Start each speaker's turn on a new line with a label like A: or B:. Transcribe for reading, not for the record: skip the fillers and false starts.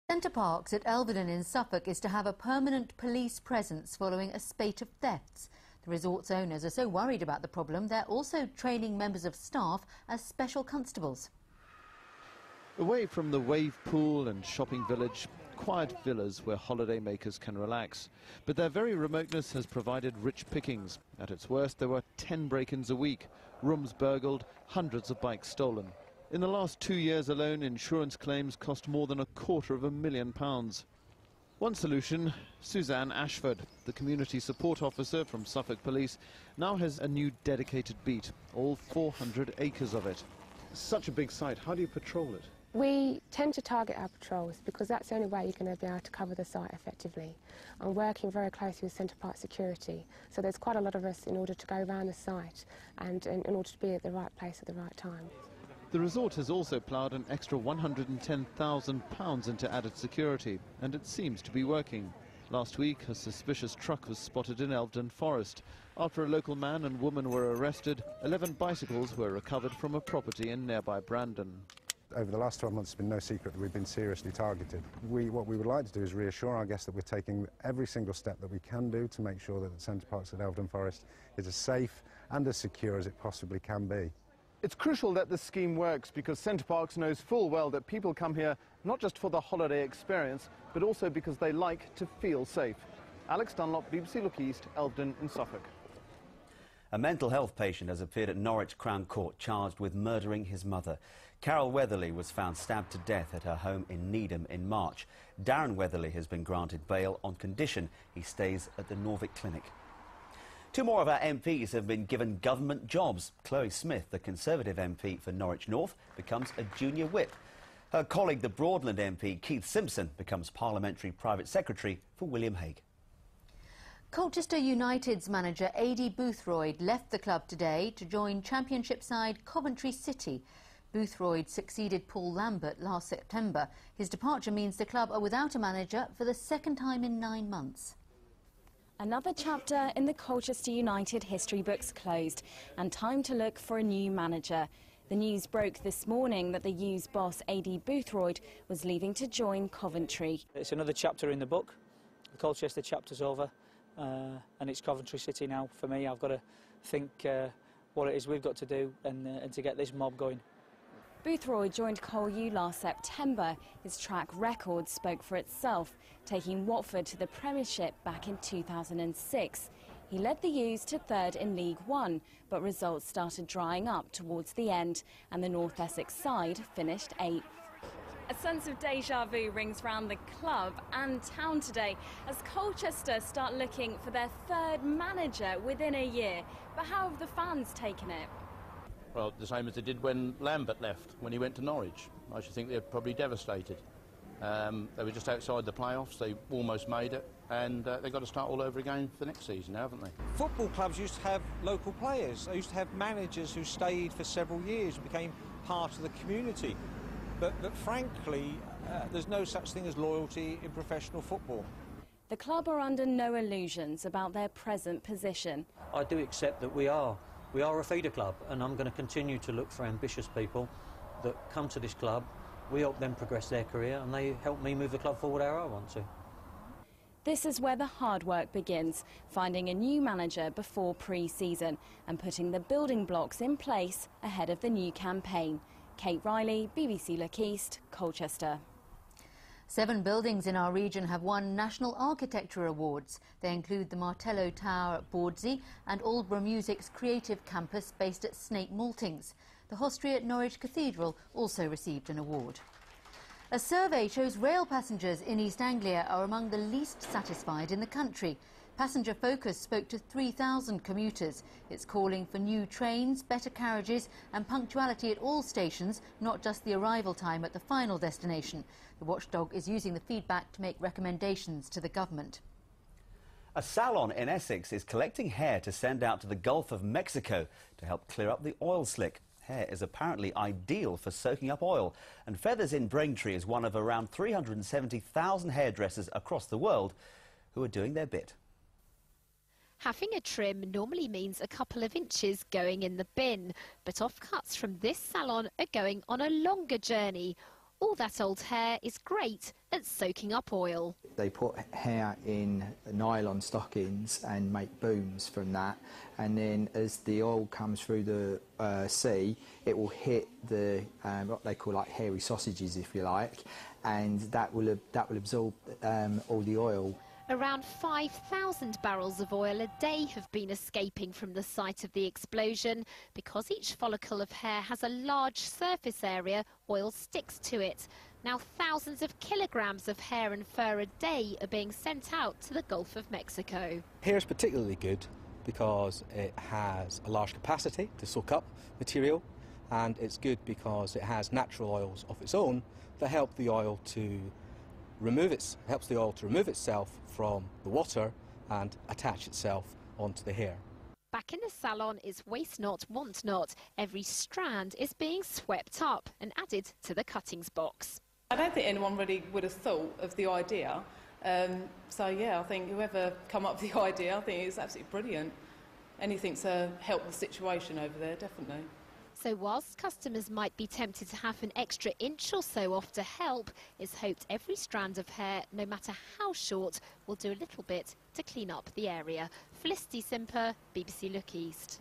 A: Center Parcs at Elveden in Suffolk is to have a permanent police presence following a spate of thefts. The resort's owners are so worried about the problem, they're also training members of staff as special constables.
B: Away from the wave pool and shopping village, quiet villas where holidaymakers can relax. But their very remoteness has provided rich pickings. At its worst, there were 10 break-ins a week, rooms burgled, hundreds of bikes stolen. In the last 2 years alone, insurance claims cost more than £250,000. One solution, Suzanne Ashford, the community support officer from Suffolk Police, now has a new dedicated beat, all 400 acres of it. Such a big site, how do you patrol it?
C: We tend to target our patrols because that's the only way you're going to be able to cover the site effectively. I'm working very closely with Center Parcs security, so there's quite a lot of us in order to go around the site and in order to be at the right place at the right time.
B: The resort has also ploughed an extra £110,000 into added security, and it seems to be working. Last week, a suspicious truck was spotted in Elveden Forest. After a local man and woman were arrested, 11 bicycles were recovered from a property in nearby Brandon.
D: Over the last 12 months, it's been no secret that we've been seriously targeted. What we would like to do is reassure our guests that we're taking every single step that we can do to make sure that the Center Parcs at Elveden Forest is as safe and as secure as it possibly can be.
E: It's crucial that the scheme works because Center Parcs knows full well that people come here not just for the holiday experience, but also because they like to feel safe. Alex Dunlop, BBC Look East, Elveden in Suffolk.
F: A mental health patient has appeared at Norwich Crown Court charged with murdering his mother. Carol Weatherly was found stabbed to death at her home in Needham in March. Darren Weatherly has been granted bail on condition he stays at the Norvic Clinic. Two more of our MPs have been given government jobs. Chloe Smith, the Conservative MP for Norwich North, becomes a junior whip. Her colleague, the Broadland MP, Keith Simpson, becomes Parliamentary Private Secretary for William Hague.
A: Colchester United's manager Adi Boothroyd left the club today to join Championship side Coventry City. Boothroyd succeeded Paul Lambert last September. His departure means the club are without a manager for the second time in 9 months.
G: Another chapter in the Colchester United history books closed, and time to look for a new manager. The news broke this morning that the U's boss, Adi Boothroyd, was leaving to join Coventry.
H: It's another chapter in the book. The Colchester chapter's over, and it's Coventry City now. For me, I've got to think what it is we've got to do and to get this mob going.
G: Boothroyd joined Col U last September. His track record spoke for itself, taking Watford to the Premiership back in 2006. He led the U's to third in League One, but results started drying up towards the end, and the North Essex side finished 8th. A sense of déjà vu rings round the club and town today as Colchester start looking for their third manager within a year. But how have the fans taken it?
I: Well, the same as they did when Lambert left, when he went to Norwich. I should think they're probably devastated. They were just outside the playoffs, they almost made it, and they've got to start all over again for next season now, haven't they?
J: Football clubs used to have local players. They used to have managers who stayed for several years and became part of the community. But frankly, there's no such thing as loyalty in professional football.
G: The club are under no illusions about their present position.
K: I do accept that we are a feeder club, and I'm going to continue to look for ambitious people that come to this club. We help them progress their career, and they help me move the club forward where I want to.
G: This is where the hard work begins, finding a new manager before pre-season and putting the building blocks in place ahead of the new campaign. Kate Riley, BBC Look East, Colchester.
A: 7 buildings in our region have won National Architecture Awards. They include the Martello Tower at Bordsey and Aldborough Music's Creative Campus based at Snape Maltings. The hostelry at Norwich Cathedral also received an award. A survey shows rail passengers in East Anglia are among the least satisfied in the country. Passenger Focus spoke to 3,000 commuters. It's calling for new trains, better carriages and punctuality at all stations, not just the arrival time at the final destination. The watchdog is using the feedback to make recommendations to the government.
F: A salon in Essex is collecting hair to send out to the Gulf of Mexico to help clear up the oil slick. Hair is apparently ideal for soaking up oil, and Feathers in Braintree is one of around 370,000 hairdressers across the world who are doing their bit.
L: Having a trim normally means a couple of inches going in the bin, but offcuts from this salon are going on a longer journey. All that old hair is great at soaking up oil.
M: They put hair in nylon stockings and make booms from that, and then as the oil comes through the sea, it will hit the what they call like hairy sausages, if you like, and that will absorb all the oil.
L: Around 5,000 barrels of oil a day have been escaping from the site of the explosion. Because each follicle of hair has a large surface area, oil sticks to it. Now thousands of kilograms of hair and fur a day are being sent out to the Gulf of Mexico.
N: Hair is particularly good because it has a large capacity to soak up material, and it's good because it has natural oils of its own that help the oil to helps the oil to remove itself from the water and attach itself onto the hair.
L: Back in the salon is waste not, want not. Every strand is being swept up and added to the cuttings box.
O: I don't think anyone really would have thought of the idea. So yeah, I think whoever come up with the idea, I think it's absolutely brilliant. Anything to help the situation over there, definitely.
L: So whilst customers might be tempted to have an extra inch or so off to help, it's hoped every strand of hair, no matter how short, will do a little bit to clean up the area. Felicity Simper, BBC Look East.